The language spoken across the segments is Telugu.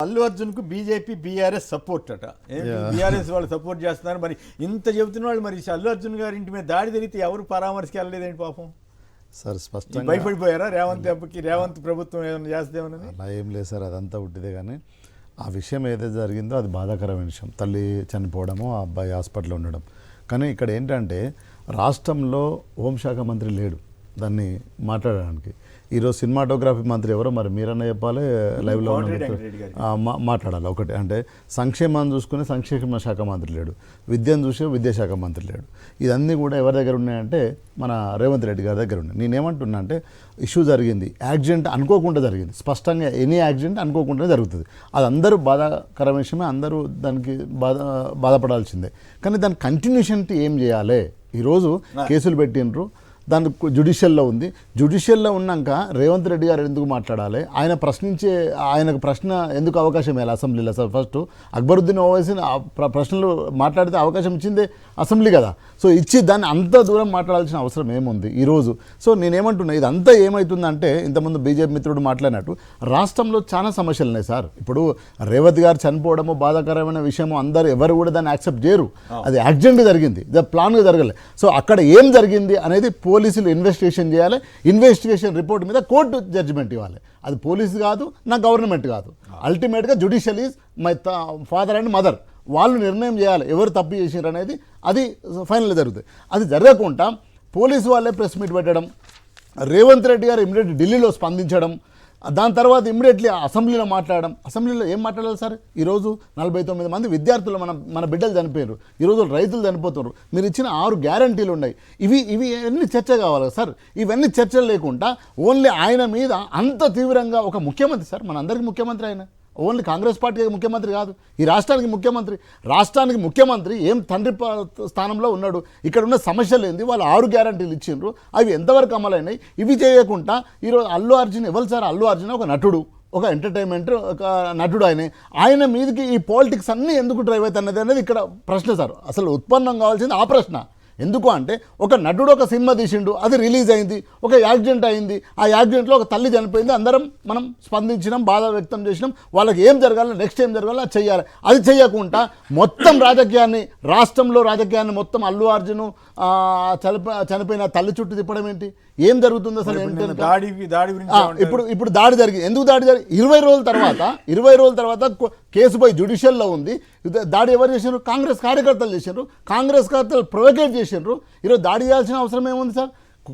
అల్లు అర్జున్ కు బీజేపీ బీఆర్ఎస్ సపోర్ట్ అట. బీఆర్ఎస్ వాళ్ళు సపోర్ట్ చేస్తున్నారు. మరి ఇంత చెబుతున్న వాళ్ళు మరి అల్లు అర్జున్ గారి ఇంటి మీద దాడి జరిగితే ఎవరు పరామర్శకి వెళ్ళలేదేంటి పాపం? సార్ స్పష్టంగా భయపడిపోయారా రేవంత్ ప్రభుత్వం ఏమైనా చేస్తేమని? అలా ఏం లేదు సార్, అదంతా ఉట్టిదే. కానీ ఆ విషయం ఏదైతే జరిగిందో అది బాధాకరమైన విషయం. తల్లి చనిపోవడము, ఆ అబ్బాయి హాస్పిటల్లో ఉండడం. కానీ ఇక్కడ ఏంటంటే రాష్ట్రంలో హోంశాఖ మంత్రి లేడు దాన్ని మాట్లాడడానికి. ఈరోజు సినిమాటోగ్రఫీ మంత్రి ఎవరో మరి మీరన్నా చెప్పాలి, లైవ్లో మాట్లాడాలి. ఒకటి అంటే సంక్షేమాన్ని చూసుకునే సంక్షేమ శాఖ మంత్రి లేడు, విద్యను చూసే విద్యాశాఖ మంత్రి లేడు. ఇదన్నీ కూడా ఎవరి దగ్గర ఉన్నాయంటే మన రేవంత్ రెడ్డి గారి దగ్గర ఉన్నాయి. నేనేమంటున్నా అంటే ఇష్యూ జరిగింది, యాక్సిడెంట్ అనుకోకుండా జరిగింది. స్పష్టంగా ఎనీ యాక్సిడెంట్ అనుకోకుండానే జరుగుతుంది. అది అందరూ బాధాకర విషయమే, అందరూ దానికి బాధపడాల్సిందే. కానీ దాని కంటిన్యూషన్టీ ఏం చేయాలి? ఈరోజు కేసులు పెట్టినరు, దాని జ్యుడిషియల్లో ఉంది. జ్యుడిషియల్లో ఉన్నాక రేవంత్ రెడ్డి గారు ఎందుకు మాట్లాడాలి? ఆయనకు ప్రశ్న ఎందుకు అవకాశం ఇవ్వాలి అసెంబ్లీలో? సార్ ఫస్ట్ అక్బరుద్దీన్ ఓవైసీ ప్రశ్నలు మాట్లాడితే అవకాశం ఇచ్చిందే అసెంబ్లీ కదా. సో ఇచ్చి దాన్ని అంత దూరం మాట్లాడాల్సిన అవసరం ఏముంది ఈరోజు? సో నేనేమంటున్నా, ఇదంతా ఏమవుతుందంటే ఇంతకుముందు బీజేపీ మిత్రుడు మాట్లాడినట్టు రాష్ట్రంలో చాలా సమస్యలు ఉన్నాయి సార్. ఇప్పుడు రేవంత్ గారు చనిపోవడము బాధాకరమైన విషయము, అందరూ ఎవరు కూడా దాన్ని యాక్సెప్ట్ చేయరు. అది యాక్సిడెంట్ జరిగింది, ప్లాన్గా జరగలేదు. సో అక్కడ ఏం జరిగింది అనేది పోలీసులు ఇన్వెస్టిగేషన్ చేయాలి. ఇన్వెస్టిగేషన్ రిపోర్ట్ మీద కోర్టు జడ్జిమెంట్ ఇవ్వాలి. అది పోలీసు కాదు, నా గవర్నమెంట్ కాదు. అల్టిమేట్గా judicial is my father and mother. వాళ్ళు నిర్ణయం చేయాలి ఎవరు తప్పు చేసారు అనేది. అది ఫైనల్ జరుగుతుంది. అది జరగకుండా పోలీసు వాళ్ళే ప్రెస్ మీట్ పెట్టడం, రేవంత్ రెడ్డి గారు ఇమ్మీడియట్ ఢిల్లీలో స్పందించడం, దాని తర్వాత ఇమ్మీడియట్లీ అసెంబ్లీలో మాట్లాడడం. అసెంబ్లీలో ఏం మాట్లాడాలి సార్? ఈరోజు 49 మంది విద్యార్థులు మన బిడ్డలు చనిపోయారు, ఈరోజు రైతులు చనిపోతున్నారు. మీరు ఇచ్చిన 6 గ్యారంటీలు ఉన్నాయి. ఇవి అన్ని చర్చ కావాలి సార్. ఇవన్నీ చర్చలు లేకుండా ఓన్లీ ఆయన మీద అంత తీవ్రంగా ఒక ముఖ్యమంత్రి సార్, మనందరికీ ముఖ్యమంత్రి ఆయన, ఓన్లీ కాంగ్రెస్ పార్టీకి ముఖ్యమంత్రి కాదు, ఈ రాష్ట్రానికి ముఖ్యమంత్రి ఏం తండ్రి స్థానంలో ఉన్నాడు. ఇక్కడ ఉన్న సమస్యలు ఏంది? వాళ్ళు 6 గ్యారంటీలు ఇచ్చిండ్రు, అవి ఎంతవరకు అమలైనాయి? ఇవి చేయకుండా ఈరోజు అల్లు అర్జున్ ఎవరు సార్? అల్లు అర్జున్ ఒక నటుడు, ఒక ఎంటర్టైన్మెంట్ ఒక నటుడు. ఆయన మీదకి ఈ పాలిటిక్స్ అన్నీ ఎందుకు డ్రైవ్ అవుతుంది అనేది ఇక్కడ ప్రశ్న సార్. అసలు ఉత్పన్నం కావాల్సింది ఆ ప్రశ్న. ఎందుకు అంటే ఒక నటుడు ఒక సినిమా తీసిండు, అది రిలీజ్ అయింది, ఒక యాక్సిడెంట్ అయింది, ఆ యాక్సిడెంట్లో ఒక తల్లి చనిపోయింది, అందరం మనం స్పందించినాం, బాధ వ్యక్తం చేసినాం. వాళ్ళకి ఏం జరగాలి, నెక్స్ట్ ఏం జరగాలో అది చెయ్యాలి. అది చేయకుండా మొత్తం రాష్ట్రంలో రాజకీయాన్ని మొత్తం అల్లు అర్జున్ చనిపోయిన తల్లి చుట్టూ తిప్పడం ఏంటి? ఏం జరుగుతుంది అసలు? ఇప్పుడు దాడి జరిగింది. ఎందుకు దాడి జరిగింది? 20 రోజుల తర్వాత కేసు పోయి జ్యుడిషియల్లో ఉంది. దాడి ఎవరు చేశారు? కాంగ్రెస్ కార్యకర్తలు చేశారు. కాంగ్రెస్ కార్యకర్తలు ప్రొవోకేట్ చేశారు. ఈరోజు దాడి చేయాల్సిన అవసరం ఏముంది సార్?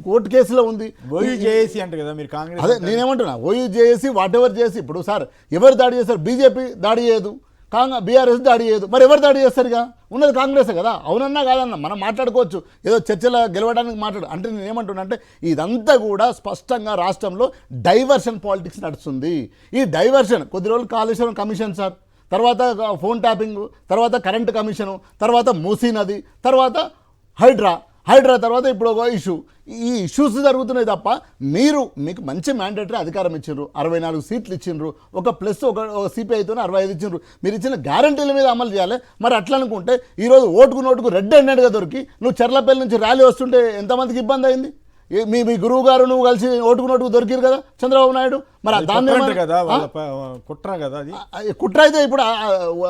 కోర్టు కేసులో ఉంది. ఓయూజేఏసీ అంటే కదా మీరు కాంగ్రెస్. అదే నేనేమంటున్నా, ఓయూజేఏసీ వాట్ ఎవర్ చేసి. ఇప్పుడు సార్ ఎవరు దాడి చేశారు? బీజేపీ దాడి చేయదు, బీఆర్ఎస్ దాడి చేయదు. మరి ఎవరు దాడి చేస్తారుగా? ఉన్నది కాంగ్రెసే కదా. అవునన్నా కాదన్నా మనం మాట్లాడుకోవచ్చు, ఏదో చర్చలో గెలవడానికి అంటే నేను ఏమంటున్నా అంటే ఇదంతా కూడా స్పష్టంగా రాష్ట్రంలో డైవర్షన్ పాలిటిక్స్ నడుస్తుంది. ఈ డైవర్షన్ కొద్ది రోజులు కాళేశ్వరం కమిషన్ సార్, తర్వాత ఫోన్ ట్యాపింగ్, తర్వాత కరెంటు కమిషను, తర్వాత మూసీ నది, తర్వాత హైడ్రా తర్వాత ఇప్పుడు ఒక ఇష్యూ. ఈ ఇష్యూస్ జరుగుతున్నాయి తప్ప మీకు మంచి మ్యాండేటరీ అధికారం ఇచ్చిండ్రు, 64 సీట్లు ఇచ్చిండ్రు, ఒక ప్లస్ ఒక సిపిఐతోనే 65 ఇచ్చిండ్రు. మీరు ఇచ్చిన గ్యారంటీల మీద అమలు చేయాలి. మరి అట్లా అనుకుంటే ఈరోజు ఓటుకు రెడ్ హ్యాండెడ్గా దొరికి నువ్వు చెర్లపల్లి నుంచి ర్యాలీ వస్తుంటే ఎంతమందికి ఇబ్బంది అయింది? మీ గురువు గారు నువ్వు కలిసి ఓటుకు దొరికిరు కదా చంద్రబాబు నాయుడు. మరి దాన్ని కుట్ర అయితే ఇప్పుడు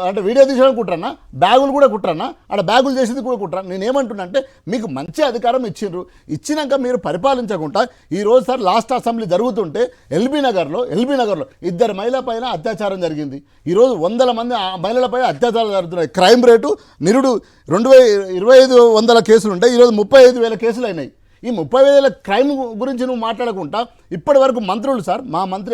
అంటే వీడియో తీసేయడం కుట్రన్నా, బ్యాగులు కూడా కుట్రన్నా, అక్కడ బ్యాగులు చేసేది కూడా కుట్ర. నేనేమంటున్నా అంటే మీకు మంచి అధికారం ఇచ్చిండ్రు, ఇచ్చినాక మీరు పరిపాలించకుండా ఈరోజు సార్ లాస్ట్ అసెంబ్లీ జరుగుతుంటే ఎల్బీ నగర్లో 2 మహిళల పైన అత్యాచారం జరిగింది. ఈరోజు 100 మంది మహిళల పైన అత్యాచారాలు జరుగుతున్నాయి. క్రైమ్ రేటు నిరుడు 2500 కేసులు ఉంటాయి, ఈరోజు 35,000 కేసులు అయినాయి. ఈ 30,000 క్రైమ్ గురించి నువ్వు మాట్లాడకుండా ఇప్పటి వరకు మంత్రులు సార్, మాజీ మంత్రి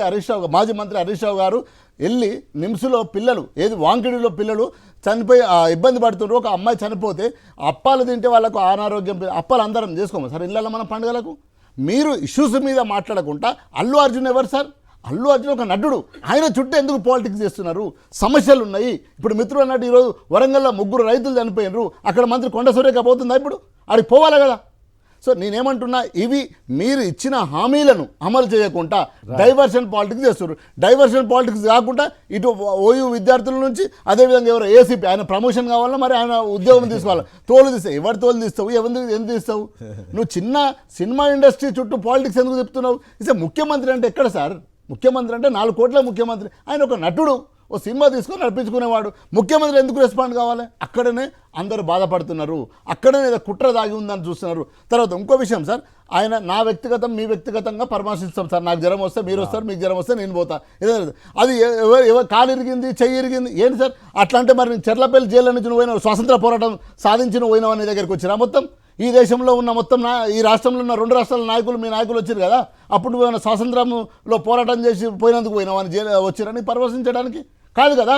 హరీష్ రావు గారు వెళ్ళి నిమ్స్లో పిల్లలు వాంకిడిలో పిల్లలు చనిపోయి ఇబ్బంది పడుతున్నారు. ఒక అమ్మాయి చనిపోతే అప్పాలు తింటే వాళ్ళకు అనారోగ్యం, అప్పాలు అందరం చేసుకోము సార్ ఇళ్ళల్లో మన పండుగలకు. మీరు ఇష్యూస్ మీద మాట్లాడకుండా అల్లు అర్జున్ ఎవరు సార్? అల్లు అర్జున్ ఒక నటుడు, ఆయన చుట్టూ ఎందుకు పాలిటిక్స్ చేస్తున్నారు? సమస్యలు ఉన్నాయి. ఇప్పుడు మిత్రులు అన్నట్టు ఈరోజు వరంగల్లో 3 రైతులు చనిపోయినారు, అక్కడ మంత్రి కొండ సురేఖ పోతుందా? ఇప్పుడు ఆడికి పోవాలి కదా. సో నేనేమంటున్నా, ఇవి మీరు ఇచ్చిన హామీలను అమలు చేయకుండా డైవర్షన్ పాలిటిక్స్ చేస్తున్నారు. డైవర్షన్ పాలిటిక్స్ కాకుండా ఇటు ఓయూ విద్యార్థుల నుంచి అదేవిధంగా ఎవరు ఏసీపీ ఆయన ప్రమోషన్ కావాలన్నా మరి ఆయన ఉద్యోగం తీసుకోవాలి. ఎవరు తోలు తీస్తావు? ఎందుకు తీస్తావు? నువ్వు చిన్న సినిమా ఇండస్ట్రీ చుట్టూ పాలిటిక్స్ ఎందుకు చెప్తున్నావు? ముఖ్యమంత్రి అంటే ఎక్కడ సార్? ముఖ్యమంత్రి అంటే 4 కోట్ల ముఖ్యమంత్రి. ఆయన ఒక నటుడు, ఓ సినిమా తీసుకొని నడిపించుకునేవాడు. ముఖ్యమంత్రి ఎందుకు రెస్పాండ్ కావాలి? అక్కడనే అందరూ బాధపడుతున్నారు, అక్కడనే ఏదో కుట్ర దాగి ఉందని చూస్తున్నారు. తర్వాత ఇంకో విషయం సార్, ఆయన నా వ్యక్తిగతం మీ వ్యక్తిగతంగా పరామర్శిస్తాం సార్, నాకు జ్వరం వస్తే మీరు వస్తారు, మీకు జ్వరం వస్తే నేను పోతా, అది ఎవరు కాలు ఇరిగింది చెయ్యి ఇరిగింది ఏంటి సార్ అట్లా అంటే మరి చెర్లపల్లి జైల్లో నుంచి నువ్వు పోయిన స్వాతంత్ర పోరాటం సాధించిన పోయినావు అనే దగ్గరికి వచ్చినా మొత్తం ఈ దేశంలో ఉన్న మొత్తం ఈ రాష్ట్రంలో ఉన్న 2 రాష్ట్రాల నాయకులు మీ నాయకులు వచ్చారు కదా, అప్పుడు నువ్వు స్వాతంత్రంలో పోరాటం చేసి పోయినందుకు పోయినావు అని జైలు వచ్చిరని పరామర్శించడానికి కాదు కదా.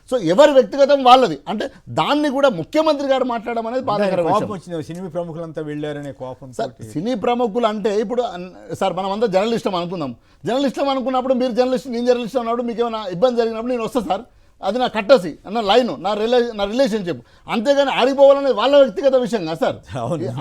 సో ఎవరి వ్యక్తిగతం వాళ్ళది. అంటే దాన్ని కూడా ముఖ్యమంత్రి గారు మాట్లాడడం అనేది బాధాకర విషయం. వచ్చింది సినిమా ప్రముఖులంతా వెళ్ళారనే కోపం. సార్ సినీ ప్రముఖులు అంటే ఇప్పుడు సార్ మనం అంతా జర్నలిస్టం అనుకుందాం, జర్నలిస్టం అనుకున్నప్పుడు మీరు జర్నలిస్ట్ నేను జర్నలిస్ట్ అన్నప్పుడు మీకు ఏమైనా ఇబ్బంది జరిగినప్పుడు నేను వస్తాను సార్, అది నా కట్టసి అన్న లైను నా రిలేషన్షిప్, అంతేగాని ఆడిపోవాలనేది వాళ్ళ వ్యక్తిగత విషయం కదా సార్.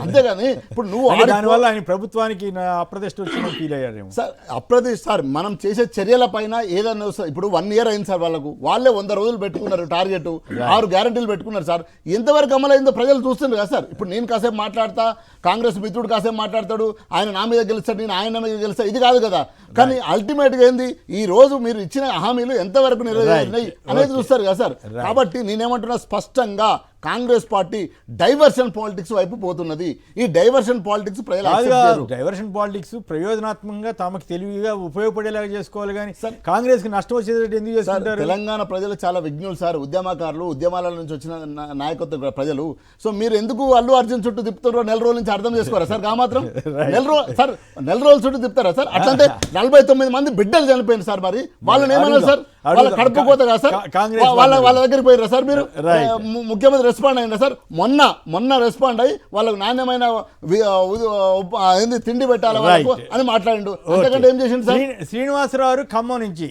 అంతేగాని ఇప్పుడు నువ్వు దానివల్ల ఆయన ప్రభుత్వానికి అప్రదిష్ట వచ్చిందని ఫీల్ అయ్యారేమో సార్. అప్రదిష్ట సార్ మనం చేసే చర్యల పైన ఏదన్నా ఇప్పుడు 1 year అయింది సార్, వాళ్ళే 100 రోజులు పెట్టుకున్నారు టార్గెట్, 6 గ్యారెంటీలు పెట్టుకున్నారు సార్. ఎంతవరకు అమలైందో ప్రజలు చూస్తున్నారు కదా సార్. ఇప్పుడు నేను కాసేపు మాట్లాడతా, కాంగ్రెస్ మిత్రుడు కాసేపు మాట్లాడతాడు, ఆయన నా మీద గెలుస్తాడు, నేను ఆయన మీద గెలుస్తా, ఇది కాదు కదా. కానీ అల్టిమేట్గా ఏంది ఈ రోజు మీరు ఇచ్చిన హామీలు ఎంతవరకు నెరవేరినాయి అనేది చూస్తారు కదా సార్. కాబట్టి నేనేమంటున్నా స్పష్టంగా కాంగ్రెస్ పార్టీ డైవర్షన్ పాలిటిక్స్ వైపు పోతున్నది. ఈ డైవర్షన్ పాలిటిక్స్ ప్రజలు డైవర్షన్ పాలిటిక్స్ ప్రయోజనాత్మకంగా తమకు తెలివిగా ఉపయోగపడేలాగా చేసుకోవాలి కానీ కాంగ్రెస్ కి నష్టం వచ్చేటట్టు ఎందుకు చేస్తుంటారు? తెలంగాణ ప్రజలు చాలా విజ్ఞులు సార్, ఉద్యమకారులు, ఉద్యమాల నుంచి వచ్చిన నాయకత్వ ప్రజలు. సో మీరు ఎందుకు అల్లు అర్జున్ చుట్టూ తిప్పుతారో 4 రోజుల నుంచి అర్థం చేసుకోరా సార్? ఆ మాత్రం 4 రోజుల చుట్టూ తిప్పుతారా సార్? అట్లంటే 49 మంది బిడ్డలు చనిపోయింది సార్, మరి వాళ్ళని ఏమన్నారు సార్? వాళ్ళ కడుపు పోతా కదా సార్, వాళ్ళ దగ్గరికి పోయిరా సార్ మీరు? ముఖ్యమంత్రి రెస్పాండ్ అయిందా సార్? మొన్న రెస్పాండ్ అయ్యి వాళ్ళకు నాణ్యమైన తిండి పెట్టాలి వాళ్ళకు అని మాట్లాడిండు. అంతకంటే ఏం చేసిండు సార్? శ్రీనివాసరావు ఖమ్మం నుంచి